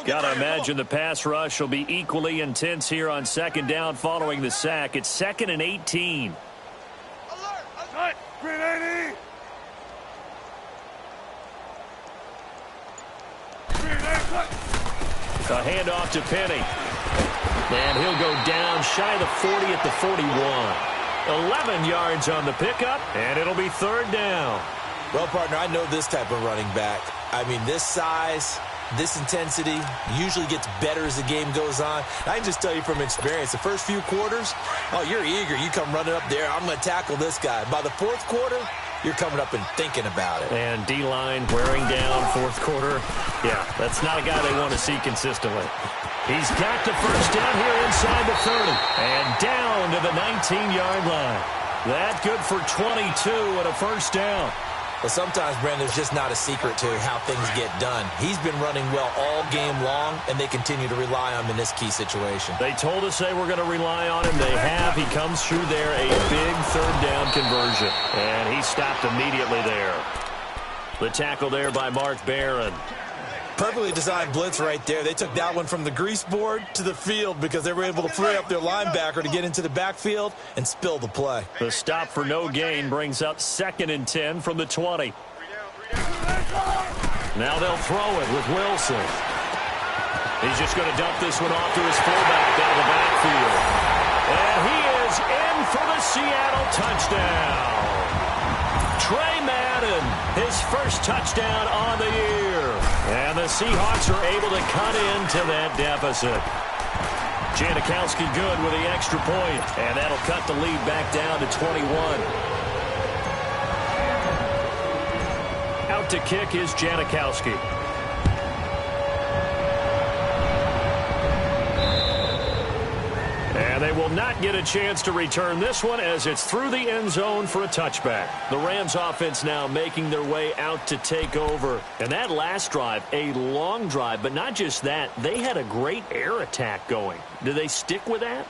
Got to imagine the pass rush will be equally intense here on second down following the sack. It's 2nd and 18. Alert! Green 80! A handoff to Penny. And he'll go down shy of the 40 at the 41. 11 yards on the pickup, and it'll be 3rd down. Well, partner, I know this type of running back. I mean, this size, this intensity usually gets better as the game goes on. I can just tell you from experience, the first few quarters, oh, you're eager. You come running up there, I'm going to tackle this guy. By the 4th quarter, you're coming up and thinking about it. And D-line wearing down 4th quarter. Yeah, that's not a guy they want to see consistently. He's got the first down here inside the 30. And down to the 19-yard line. That good for 22 and a first down. But sometimes, Brandon, there's just not a secret to how things get done. He's been running well all game long, and they continue to rely on him in this key situation. They told us they were going to rely on him. They have. He comes through there, a big 3rd down conversion. And he stopped immediately there. The tackle there by Mark Barron. Perfectly designed blitz right there. They took that one from the grease board to the field because they were able to free up their linebacker to get into the backfield and spill the play. The stop for no gain brings up 2nd and 10 from the 20. Now they'll throw it with Wilson. He's just going to dump this one off to his fullback down the backfield. And he is in for the Seattle touchdown. Trey Madden, his first touchdown on the year. And the Seahawks are able to cut into that deficit. Janikowski good with the extra point. And that'll cut the lead back down to 21. Out to kick is Janikowski. And they will not get a chance to return this one as it's through the end zone for a touchback. The Rams offense now making their way out to take over. And that last drive, a long drive, but not just that. They had a great air attack going. Do they stick with that?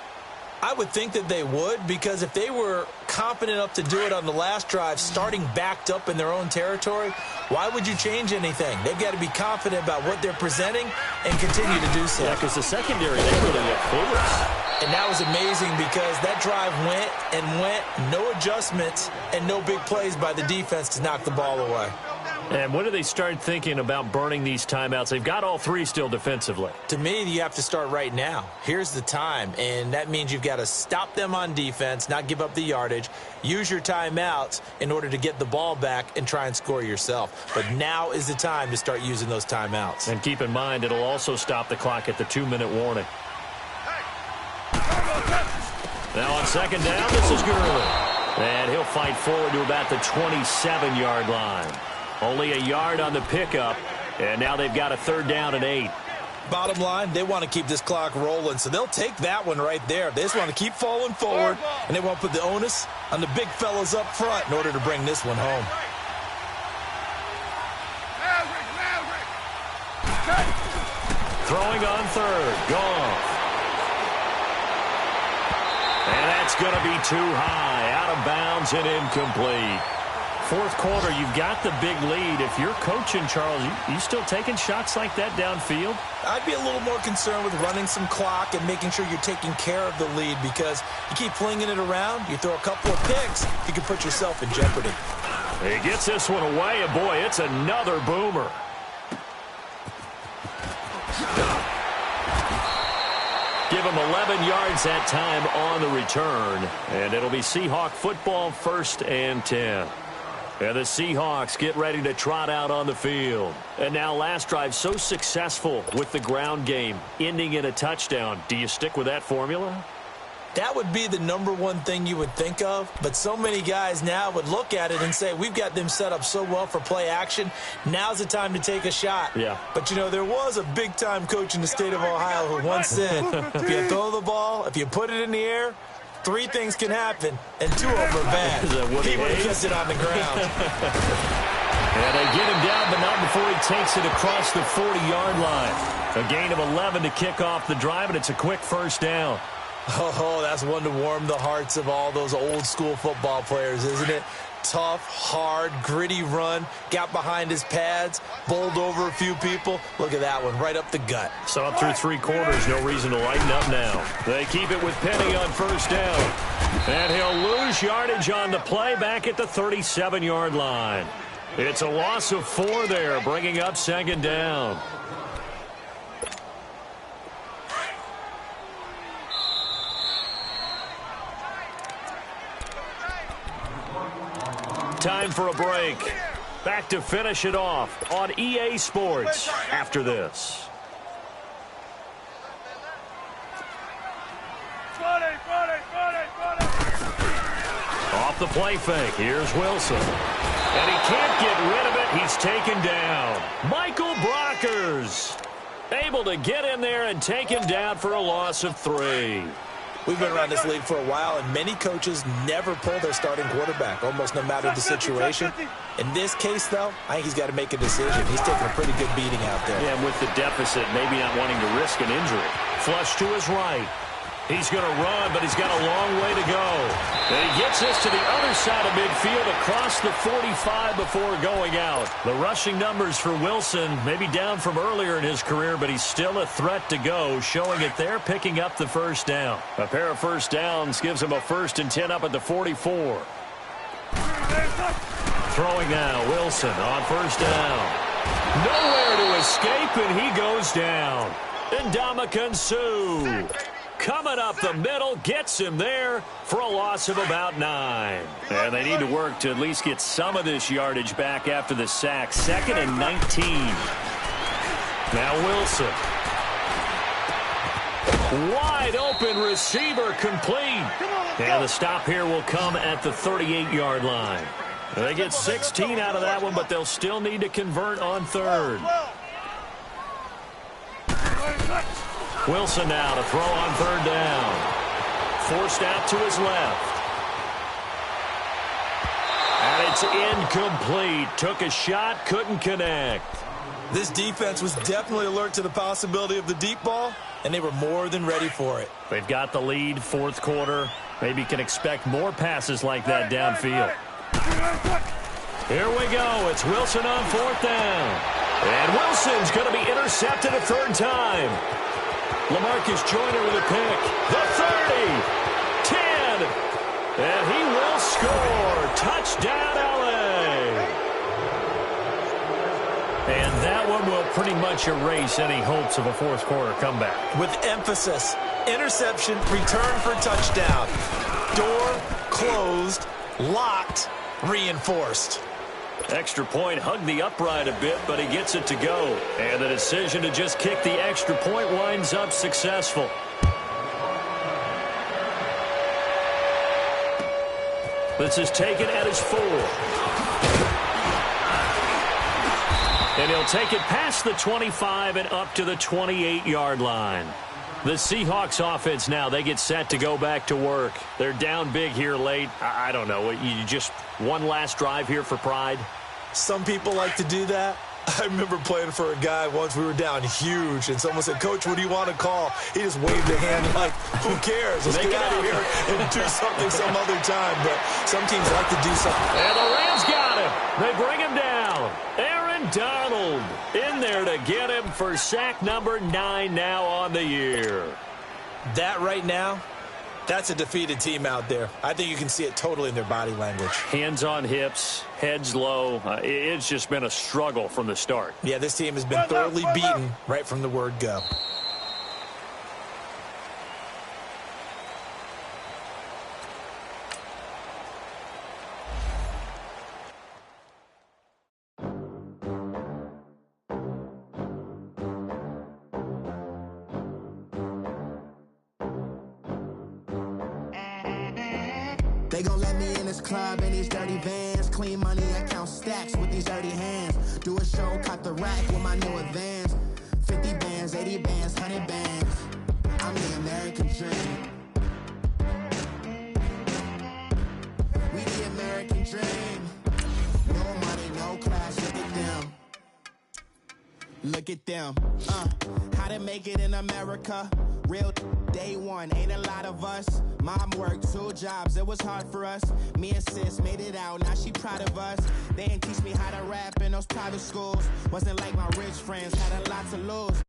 I would think that they would, because if they were confident enough to do it on the last drive, starting backed up in their own territory, why would you change anything? They've got to be confident about what they're presenting and continue to do so. Yeah, because the secondary, they really look clueless. And that was amazing because that drive went and went, no adjustments and no big plays by the defense to knock the ball away. And when do they start thinking about burning these timeouts? They've got all 3 still defensively. To me, you have to start right now. Here's the time, and that means you've got to stop them on defense, not give up the yardage, use your timeouts in order to get the ball back and try and score yourself. But now is the time to start using those timeouts. And keep in mind, it'll also stop the clock at the 2-minute warning. Now on second down, this is Gurley. And he'll fight forward to about the 27-yard line. Only a yard on the pickup, and now they've got a 3rd down and 8. Bottom line, they want to keep this clock rolling, so they'll take that one right there. They just want to keep falling forward, and they want to put the onus on the big fellas up front in order to bring this one home. Throwing on 3rd, Goff. And that's going to be too high, out of bounds and incomplete. 4th quarter, you've got the big lead. If you're coaching, Charles, you still taking shots like that downfield? I'd be a little more concerned with running some clock and making sure you're taking care of the lead, because you keep flinging it around, you throw a couple of picks, you can put yourself in jeopardy. He gets this one away, and boy, it's another boomer. Give him 11 yards that time on the return, and it'll be Seahawk football, 1st and 10. And the Seahawks get ready to trot out on the field. And now last drive so successful with the ground game, ending in a touchdown. Do you stick with that formula? That would be the #1 thing you would think of, but so many guys now would look at it and say, we've got them set up so well for play action, now's the time to take a shot. Yeah. But, you know, there was a big-time coach in the state of Ohio who once said, if you throw the ball, if you put it in the air, 3 things can happen, and 2 of them are bad. He would have kept it on the ground. And they get him down, but not before he takes it across the 40-yard line. A gain of 11 to kick off the drive, and it's a quick 1st down. Oh, that's one to warm the hearts of all those old-school football players, isn't it? tough, hard, gritty run. Got behind his pads, bowled over a few people. Look at that one, right up the gut. So up through 3 quarters, no reason to lighten up now. They keep it with Penny on first down. And he'll lose yardage on the play back at the 37-yard line. It's a loss of 4 there, bringing up second down. Time for a break. Back to finish it off on EA Sports after this. Off the play fake, here's Wilson. And he can't get rid of it. He's taken down. Michael Brockers able to get in there and take him down for a loss of 3. We've been around this league for a while, and many coaches never pull their starting quarterback, almost no matter the situation. In this case, though, I think he's got to make a decision. He's taking a pretty good beating out there. Yeah, and with the deficit, maybe not wanting to risk an injury. Flush to his right. He's going to run, but he's got a long way to go. And he gets us to the other side of midfield across the 45 before going out. The rushing numbers for Wilson maybe down from earlier in his career, but he's still a threat to go, showing it there, picking up the first down. A pair of first downs gives him a 1st and 10 up at the 44. Throwing now, Wilson on first down. Nowhere to escape, and he goes down. And Ndamukong Suh coming up the middle, gets him there for a loss of about 9. And they need to work to at least get some of this yardage back after the sack. 2nd and 19. Now Wilson. Wide open receiver complete. And the stop here will come at the 38-yard line. They get 16 out of that one, but they'll still need to convert on 3rd. Wilson now to throw on 3rd down. Forced out to his left. And it's incomplete. Took a shot, couldn't connect. This defense was definitely alert to the possibility of the deep ball, and they were more than ready for it. They've got the lead, 4th quarter. Maybe can expect more passes like that downfield. Here we go. It's Wilson on 4th down. And Wilson's going to be intercepted a 3rd time. LaMarcus Joyner with a pick. The 30, 10, and he will score. Touchdown, L.A. And that one will pretty much erase any hopes of a 4th quarter comeback. With emphasis, interception, return for touchdown. Door closed, locked, reinforced. Extra point hugged the upright a bit, but he gets it to go. And the decision to just kick the extra point winds up successful. This is taken at his 4. And he'll take it past the 25 and up to the 28-yard line. The Seahawks offense now, they get set to go back to work. They're down big here late. I don't know. You just one last drive here for pride? Some people like to do that. I remember playing for a guy once. We were down huge, and someone said, "Coach, what do you want to call?" He just waved a hand like, who cares? Let's get out of here and do something some other time. But some teams like to do something. And the Rams got him. They bring him down. Aaron Donald in there to get him for sack number 9 now on the year. That right now, that's a defeated team out there. I think you can see it totally in their body language. Hands on hips, heads low. It's just been a struggle from the start. Yeah, this team has been thoroughly beaten right from the word go. They gon' let me in this club in these dirty vans. Clean money, I count stacks with these dirty hands. Do a show, cop the rack with my new advance. 50 bands, 80 bands, 100 bands. I'm the American dream. We the American dream. No money, no class, look at them. Look at them. How to make it in America. Real day one, ain't a lot of us. Mom worked 2 jobs, it was hard for us. Me and sis made it out, now she proud of us. They didn't teach me how to rap in those private schools. Wasn't like my rich friends, had a lot to lose.